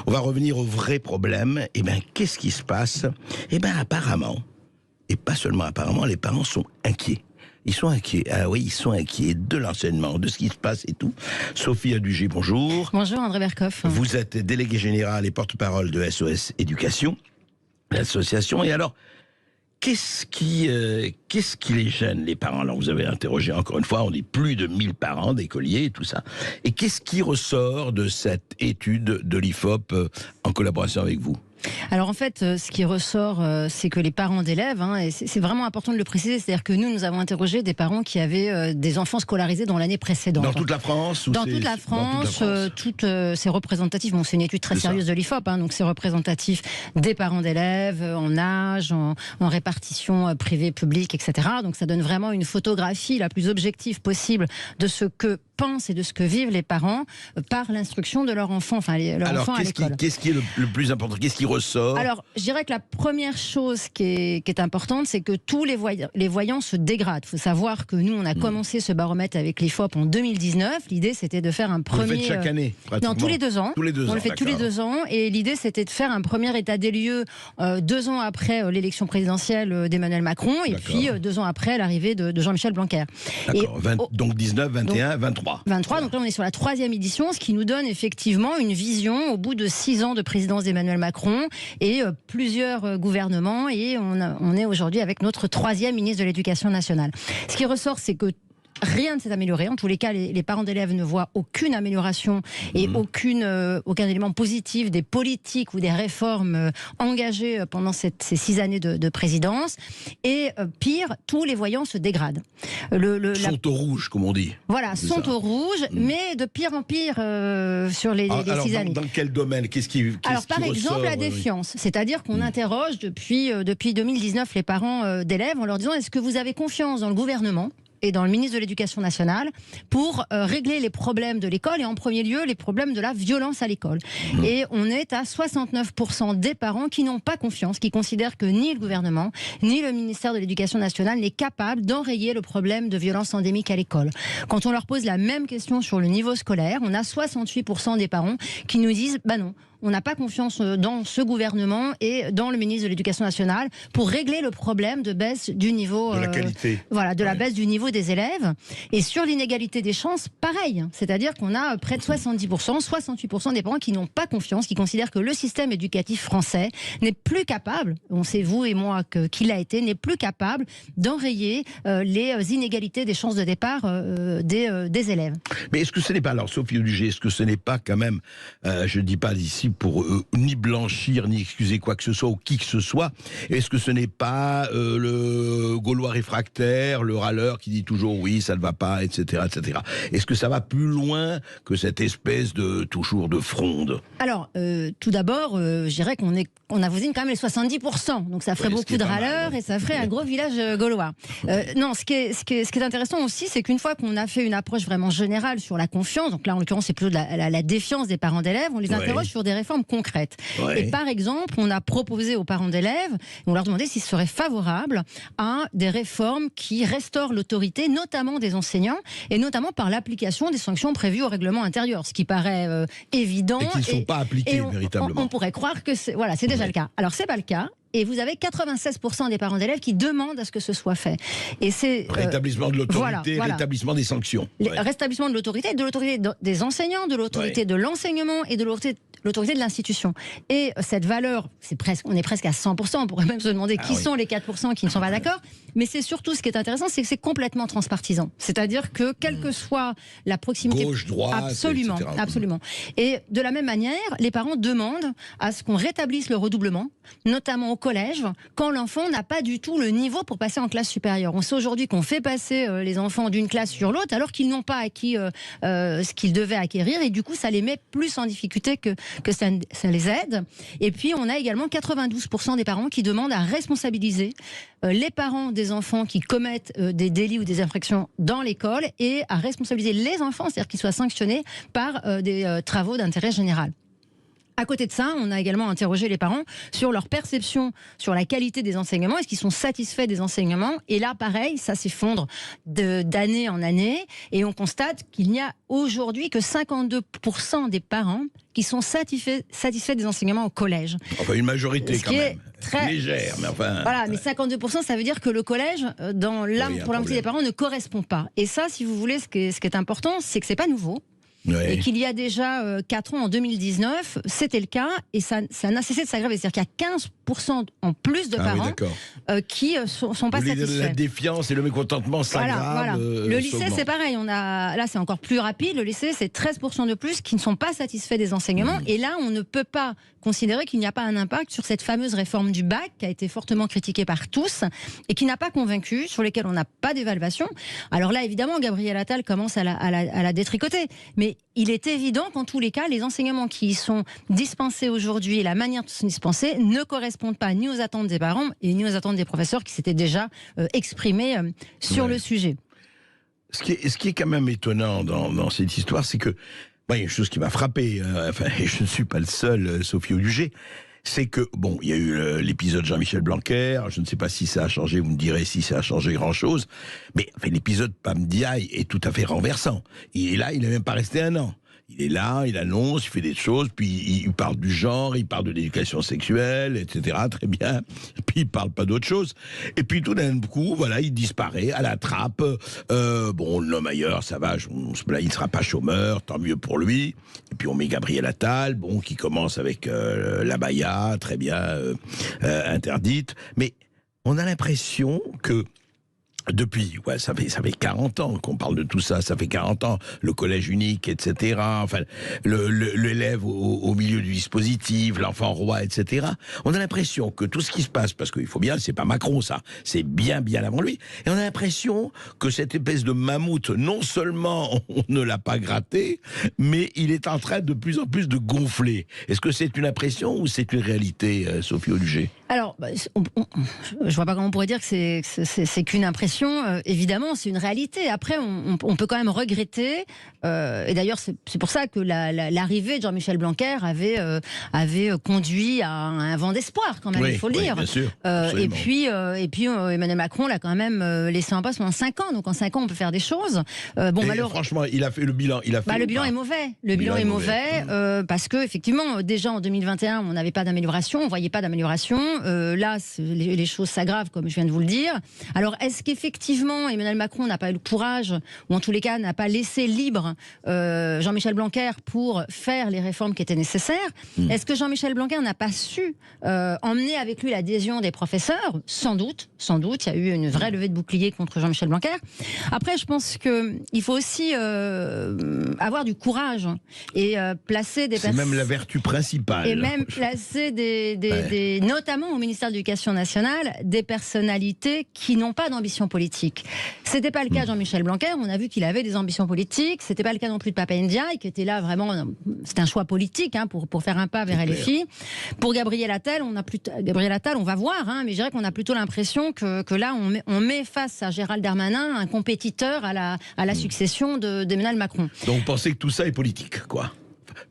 On va revenir au vrai problème. Eh bien, qu'est-ce qui se passe? Eh bien, apparemment, et pas seulement apparemment, les parents sont inquiets. Ils sont inquiets. Ah oui, ils sont inquiets de l'enseignement, de ce qui se passe et tout. Sophie Adugé, bonjour. Bonjour André Berkoff. Vous êtes déléguée générale et porte-parole de SOS Éducation, l'association. Et alors, qu'est-ce qui les gêne, les parents? Alors, vous avez interrogé encore une fois, on dit plus de 1000 parents, d'écoliers et tout ça. Et qu'est-ce qui ressort de cette étude de l'IFOP en collaboration avec vous? Alors en fait, ce qui ressort, c'est que les parents d'élèves, et c'est vraiment important de le préciser, c'est-à-dire que nous avons interrogé des parents qui avaient des enfants scolarisés dans l'année précédente. Dans toute la France? Dans toute la France, c'est représentatif. Bon, c'est une étude très sérieuse de l'IFOP, donc c'est représentatif des parents d'élèves, en âge, en répartition privée, publique, etc. Donc ça donne vraiment une photographie la plus objective possible de ce que pensent et de ce que vivent les parents par l'instruction de leur enfant, leur enfant à l'école. Qu'est-ce qui est le plus important? Qu'est-ce qui ressort? Alors, je dirais que la première chose qui est importante, c'est que tous les voyants se dégradent. Il faut savoir que nous, on a commencé ce baromètre avec l'IFOP en 2019. L'idée, c'était de faire un premier... Vous le faites chaque année, pratiquement? Non, tous les 2 ans. On le fait tous les 2 ans. Et l'idée, c'était de faire un premier état des lieux 2 ans après l'élection présidentielle d'Emmanuel Macron et puis 2 ans après l'arrivée de Jean-Michel Blanquer. D'accord. Donc 19, 21, 23. 23, donc là on est sur la 3e édition, ce qui nous donne effectivement une vision au bout de 6 ans de présidence d'Emmanuel Macron et plusieurs gouvernements, et on est aujourd'hui avec notre 3e ministre de l'Éducation nationale. Ce qui ressort, c'est que rien ne s'est amélioré. En tous les cas, les parents d'élèves ne voient aucune amélioration et aucun élément positif des politiques ou des réformes engagées pendant ces 6 années de présidence. Et pire, tous les voyants se dégradent. Sont au rouge, comme on dit. Voilà, sont au rouge, mais de pire en pire sur les 6 années. Dans quel domaine? Alors, par exemple, la défiance. C'est-à-dire qu'on interroge depuis 2019 les parents d'élèves en leur disant: est-ce que vous avez confiance dans le gouvernement et dans le ministre de l'Éducation nationale pour régler les problèmes de l'école, et en premier lieu les problèmes de la violence à l'école. Et on est à 69% des parents qui n'ont pas confiance, qui considèrent que ni le gouvernement ni le ministère de l'Éducation nationale n'est capable d'enrayer le problème de violence endémique à l'école. Quand on leur pose la même question sur le niveau scolaire, on a 68% des parents qui nous disent: bah non, on n'a pas confiance dans ce gouvernement et dans le ministre de l'Éducation nationale pour régler le problème de baisse du niveau... de la qualité. Voilà, de la baisse du niveau des élèves. Et sur l'inégalité des chances, pareil. C'est-à-dire qu'on a près de 70%, 68% des parents qui n'ont pas confiance, qui considèrent que le système éducatif français n'est plus capable, on sait vous et moi qu'il a été, n'est plus capable d'enrayer les inégalités des chances de départ des élèves. Mais est-ce que ce n'est pas, alors Sophie Adugé, est-ce que ce n'est pas quand même, je ne dis pas d'ici pour ni blanchir, ni excuser quoi que ce soit ou qui que ce soit, est-ce que ce n'est pas le Gaulois réfractaire, le râleur qui dit toujours oui, ça ne va pas, etc., etc. Est-ce que ça va plus loin que cette espèce de toujours de fronde? Alors, tout d'abord, je dirais qu'on avoisine quand même les 70%, donc ça ferait beaucoup de râleurs et ça ferait un gros village gaulois. Non, ce qui est intéressant aussi, c'est qu'une fois qu'on a fait une approche vraiment générale sur la confiance, donc là en l'occurrence c'est plutôt de la défiance des parents d'élèves, on les interroge sur des réformes concrètes. Et par exemple, on a proposé aux parents d'élèves, on leur demandait s'ils seraient favorables à des réformes qui restaurent l'autorité, notamment des enseignants, et notamment par l'application des sanctions prévues au règlement intérieur, ce qui paraît évident. Et qui ne sont pas appliquées véritablement. On pourrait croire que c'est déjà le cas. Alors c'est pas le cas. Et vous avez 96% des parents d'élèves qui demandent à ce que ce soit fait. Et c'est rétablissement de l'autorité, rétablissement des sanctions. Rétablissement de l'autorité des enseignants, de l'autorité de l'enseignement et de l'autorité de l'institution. Et cette valeur, on est presque à 100%. On pourrait même se demander qui sont les 4% qui ne sont pas d'accord. Mais c'est surtout, ce qui est intéressant, c'est que c'est complètement transpartisan. C'est-à-dire que quelle que soit la proximité, gauche, droite, absolument, etc. absolument. Et de la même manière, les parents demandent à ce qu'on rétablisse le redoublement, notamment au collège, quand l'enfant n'a pas du tout le niveau pour passer en classe supérieure. On sait aujourd'hui qu'on fait passer les enfants d'une classe sur l'autre alors qu'ils n'ont pas acquis ce qu'ils devaient acquérir, et du coup ça les met plus en difficulté que ça les aide. Et puis on a également 92% des parents qui demandent à responsabiliser les parents des enfants qui commettent des délits ou des infractions dans l'école, et à responsabiliser les enfants, c'est-à-dire qu'ils soient sanctionnés par des travaux d'intérêt général. À côté de ça, on a également interrogé les parents sur leur perception sur la qualité des enseignements. Est-ce qu'ils sont satisfaits des enseignements? Et là, pareil, ça s'effondre d'année en année. Et on constate qu'il n'y a aujourd'hui que 52% des parents qui sont satisfaits des enseignements au collège. Enfin, une majorité quand même. Très légère, mais enfin... Voilà, mais 52%, ça veut dire que le collège, dans l'âme, pour la moitié des parents, ne correspond pas. Et ça, si vous voulez, ce qui est important, c'est que c'est pas nouveau. Et qu'il y a déjà 4 ans, en 2019, c'était le cas, et ça n'a cessé de s'aggraver. C'est-à-dire qu'il y a 15% en plus de parents qui sont pas satisfaits. La défiance et le mécontentement s'aggravent. Voilà. Le lycée, c'est pareil. Là, c'est encore plus rapide. Le lycée, c'est 13% de plus qui ne sont pas satisfaits des enseignements. Et là, on ne peut pas considérer qu'il n'y a pas un impact sur cette fameuse réforme du bac qui a été fortement critiquée par tous et qui n'a pas convaincu, sur lesquels on n'a pas d'évaluation. Alors là, évidemment, Gabriel Attal commence à la détricoter. Mais il est évident qu'en tous les cas, les enseignements qui y sont dispensés aujourd'hui et la manière de se dispenser ne correspondent pas ni aux attentes des parents et ni aux attentes des professeurs qui s'étaient déjà exprimés sur le sujet. Ce qui est quand même étonnant dans cette histoire, c'est que il y a une chose qui m'a frappé, et je ne suis pas le seul, Sophie Audugé, c'est que, bon, il y a eu l'épisode Jean-Michel Blanquer, je ne sais pas si ça a changé, vous me direz si ça a changé grand-chose, mais l'épisode Pam Ndiaye est tout à fait renversant. Et là, il n'est même pas resté 1 an. Il est là, il annonce, il fait des choses, puis il parle du genre, il parle de l'éducation sexuelle, etc. Très bien. Puis il parle pas d'autre chose. Et puis tout d'un coup, voilà, il disparaît à la trappe. Bon, l'homme ailleurs, ça va, il ne sera pas chômeur, tant mieux pour lui. Et puis on met Gabriel Attal, bon, qui commence avec l'abaya, très bien interdite. Mais on a l'impression que depuis, ça fait 40 ans qu'on parle de tout ça, ça fait 40 ans, le collège unique, etc., enfin, l'élève au milieu du dispositif, l'enfant roi, etc. On a l'impression que tout ce qui se passe, parce qu'il faut bien, c'est pas Macron ça, c'est bien avant lui, et on a l'impression que cette espèce de mammouth, non seulement on ne l'a pas gratté, mais il est en train de plus en plus de gonfler. Est-ce que c'est une impression ou c'est une réalité, Sophie Audugé? Alors, je vois pas comment on pourrait dire que c'est qu'une impression. Évidemment, c'est une réalité. Après, on peut quand même regretter, et d'ailleurs, c'est pour ça que l'arrivée de Jean-Michel Blanquer avait conduit à un vent d'espoir, quand même, il faut le dire. Bien sûr, et puis Emmanuel Macron l'a quand même laissé en poste pendant 5 ans. Donc en 5 ans, on peut faire des choses. Franchement, il a fait le bilan. Le bilan est mauvais. Le bilan est mauvais parce que effectivement, déjà en 2021, on n'avait pas d'amélioration, on voyait pas d'amélioration. Là, les choses s'aggravent, comme je viens de vous le dire. Alors, est-ce qu'effectivement, Emmanuel Macron n'a pas eu le courage, ou en tous les cas, n'a pas laissé libre Jean-Michel Blanquer pour faire les réformes qui étaient nécessaires? Est-ce que Jean-Michel Blanquer n'a pas su emmener avec lui l'adhésion des professeurs? Sans doute. Il y a eu une vraie levée de bouclier contre Jean-Michel Blanquer. Après, je pense qu'il faut aussi avoir du courage et placer des personnes... C'est même la vertu principale. Et même placer notamment au ministère de l'Éducation nationale, des personnalités qui n'ont pas d'ambition politique. C'était pas le cas de Jean-Michel Blanquer, on a vu qu'il avait des ambitions politiques, c'était pas le cas non plus de Papa Ndiaye, qui était là vraiment, c'était un choix politique pour faire un pas vers LFI. Pour Gabriel Attal, on va voir, mais je dirais qu'on a plutôt l'impression que là, on met face à Gérald Darmanin un compétiteur à la succession d'Emmanuel Macron. Donc vous pensez que tout ça est politique, quoi?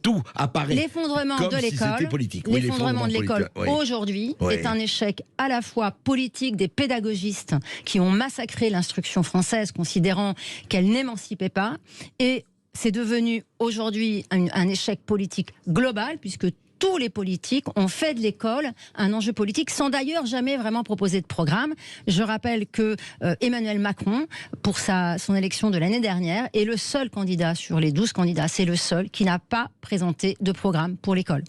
Tout apparaît l'effondrement comme de l'école, si c'était politique. L'effondrement de l'école aujourd'hui est un échec à la fois politique des pédagogistes qui ont massacré l'instruction française, considérant qu'elle n'émancipait pas, et c'est devenu aujourd'hui un échec politique global, puisque tous les politiques ont fait de l'école un enjeu politique sans d'ailleurs jamais vraiment proposer de programme. Je rappelle que Emmanuel Macron, pour son élection de l'année dernière, est le seul candidat sur les 12 candidats, c'est le seul qui n'a pas présenté de programme pour l'école.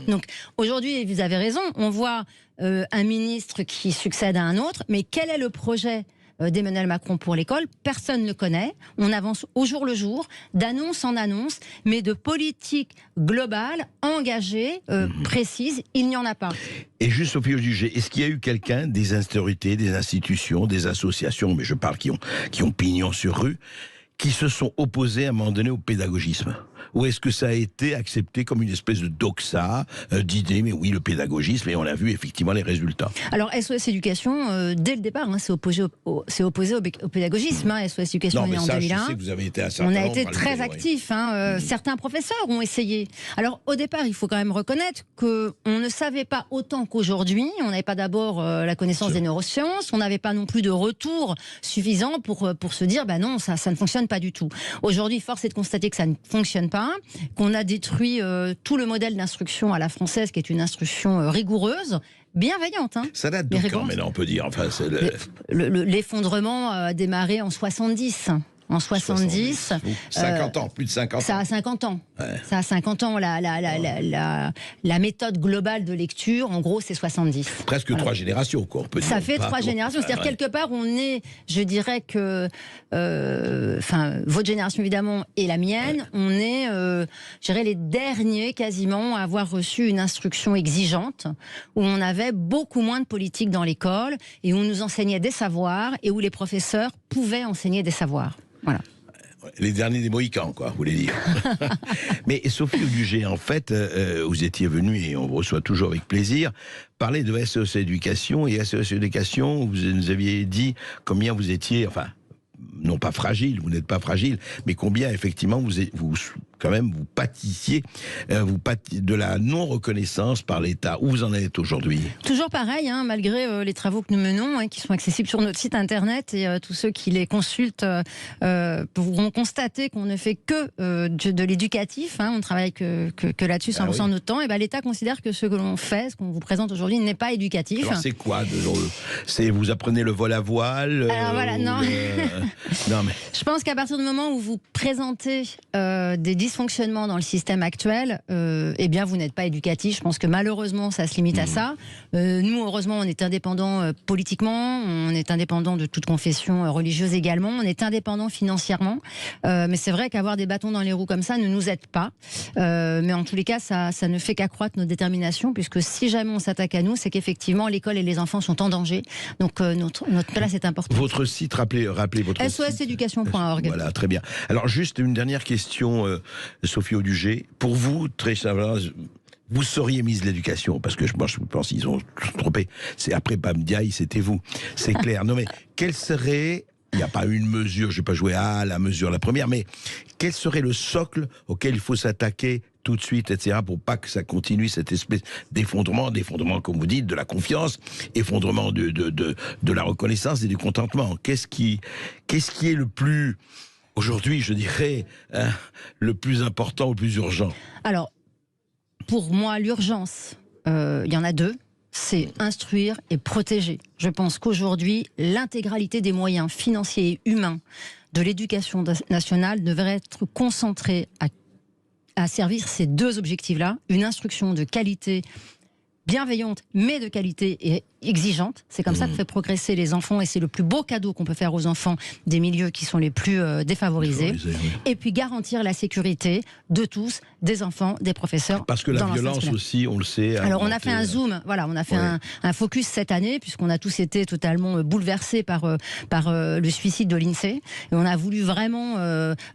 Donc aujourd'hui, vous avez raison, on voit un ministre qui succède à un autre, mais quel est le projet d'Emmanuel Macron pour l'école? Personne ne le connaît. On avance au jour le jour, d'annonce en annonce, mais de politique globale, engagée, précise, il n'y en a pas. Et juste, Sophie Audugé, est-ce qu'il y a eu quelqu'un, des autorités, des institutions, des associations, mais je parle qui ont pignon sur rue, qui se sont opposés à un moment donné au pédagogisme? Ou est-ce que ça a été accepté comme une espèce de doxa, d'idée, mais oui, le pédagogisme, et on a vu effectivement les résultats? Alors, SOS Éducation, dès le départ, c'est opposé au pédagogisme. SOS Éducation est né en 2001. Je sais que vous avez été on a été très actifs. Certains professeurs ont essayé. Alors, au départ, il faut quand même reconnaître qu'on ne savait pas autant qu'aujourd'hui. On n'avait pas d'abord la connaissance des neurosciences. On n'avait pas non plus de retour suffisant pour se dire, non, ça ne fonctionne pas du tout. Aujourd'hui, force est de constater que ça ne fonctionne pas, qu'on a détruit tout le modèle d'instruction à la française, qui est une instruction rigoureuse, bienveillante. Ça date de quand, maintenant, on peut dire. Enfin, l'effondrement a démarré en 70. En 70. 50 ans, plus de 50 ans. Ça a 50 ans. Ouais. Ça a 50 ans. La méthode globale de lecture, en gros, c'est 70. Presque 3 générations, quoi. On peut dire. Ça fait 3 générations. C'est-à-dire, quelque part, on est, je dirais que, votre génération, évidemment, et la mienne, on est, je dirais, les derniers, quasiment, à avoir reçu une instruction exigeante, où on avait beaucoup moins de politique dans l'école, et où on nous enseignait des savoirs, et où les professeurs pouvaient enseigner des savoirs. Voilà. Les derniers des Mohicans, quoi, vous voulez dire. Mais Sophie Audugé, en fait, vous étiez venue, et on vous reçoit toujours avec plaisir, parler de SOS Éducation. Et SOS Éducation, vous nous aviez dit combien vous étiez, enfin, non pas fragile, vous n'êtes pas fragile, mais combien effectivement vous pâtissiez de la non-reconnaissance par l'État. Où vous en êtes aujourd'hui? Toujours pareil, malgré les travaux que nous menons, qui sont accessibles sur notre site internet, et tous ceux qui les consultent pourront constater qu'on ne fait que de l'éducatif. On travaille que là-dessus 100% de notre temps. Et l'État considère que ce que l'on fait, ce qu'on vous présente aujourd'hui, n'est pas éducatif. Alors c'est quoi c'est vous apprenez le vol à voile? Alors voilà, non. Non mais... Je pense qu'à partir du moment où vous présentez des dysfonctionnements dans le système actuel, vous n'êtes pas éducatif. Je pense que malheureusement, ça se limite à ça. Nous, heureusement, on est indépendant politiquement, on est indépendant de toute confession religieuse également, on est indépendant financièrement. Mais c'est vrai qu'avoir des bâtons dans les roues comme ça ne nous aide pas. Mais en tous les cas, ça ne fait qu'accroître notre détermination, puisque si jamais on s'attaque à nous, c'est qu'effectivement, l'école et les enfants sont en danger. Donc notre place est importante. Votre site, rappelez votre site. soseducation.org. Voilà, très bien. Alors, juste une dernière question, Sophie Audugé. Pour vous, très simplement, vous seriez mise l'éducation, parce que je pense qu'ils ont trompé. C'est après Pam Ndiaye, c'était vous. C'est clair. Non, mais quelle serait... Il n'y a pas une mesure, je ne vais pas jouer à la mesure la première, mais quel serait le socle auquel il faut s'attaquer tout de suite, etc., pour pas que ça continue cette espèce d'effondrement, comme vous dites, de la confiance, effondrement de la reconnaissance et du contentement. Qu'est-ce qui est le plus, aujourd'hui, je dirais, le plus important, le plus urgent? Alors, pour moi, l'urgence, il y en a deux. C'est instruire et protéger. Je pense qu'aujourd'hui, l'intégralité des moyens financiers et humains de l'éducation nationale devrait être concentrée à servir ces deux objectifs-là. Une instruction de qualité bienveillante, mais de qualité et exigeante. C'est comme ça que fait progresser les enfants, et c'est le plus beau cadeau qu'on peut faire aux enfants des milieux qui sont les plus défavorisés. Oui. Et puis garantir la sécurité de tous, des enfants, des professeurs. Parce que la violence aussi, on le sait. Alors on a fait un zoom, on a fait un focus cette année, puisqu'on a tous été totalement bouleversés par le suicide de l'INSEE. Et on a voulu vraiment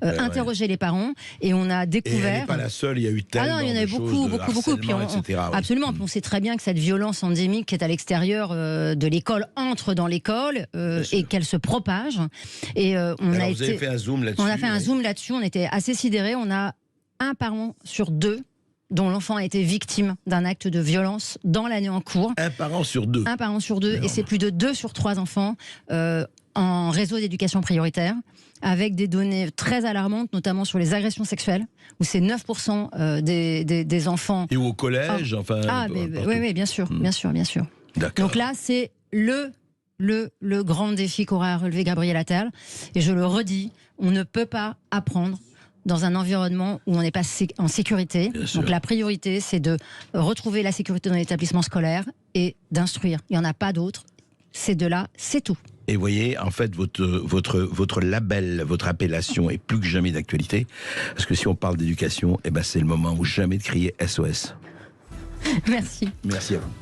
interroger les parents, et on a découvert... Et elle n'est pas la seule, il y a eu tellement il y en a beaucoup. Puis absolument, on sait très bien que cette violence endémique qui est à l'extérieur de l'école entre dans l'école et qu'elle se propage. Et vous avez fait un zoom là-dessus. On a fait un zoom là-dessus, on était assez sidérés. On a un parent sur deux dont l'enfant a été victime d'un acte de violence dans l'année en cours. Un parent sur deux. Un parent sur deux, et c'est plus de 2 sur 3 enfants en réseau d'éducation prioritaire, avec des données très alarmantes, notamment sur les agressions sexuelles, où c'est 9% des enfants... Et au collège, oui, bien sûr. Donc là, c'est le grand défi qu'aura relevé Gabriel Attal. Et je le redis, on ne peut pas apprendre dans un environnement où on n'est pas en sécurité. Donc la priorité, c'est de retrouver la sécurité dans l'établissement scolaire et d'instruire. Il n'y en a pas d'autre. Ces deux-là, c'est tout. Et vous voyez, en fait, votre label, votre appellation est plus que jamais d'actualité. Parce que si on parle d'éducation, c'est le moment où jamais de crier SOS. Merci. Merci à vous.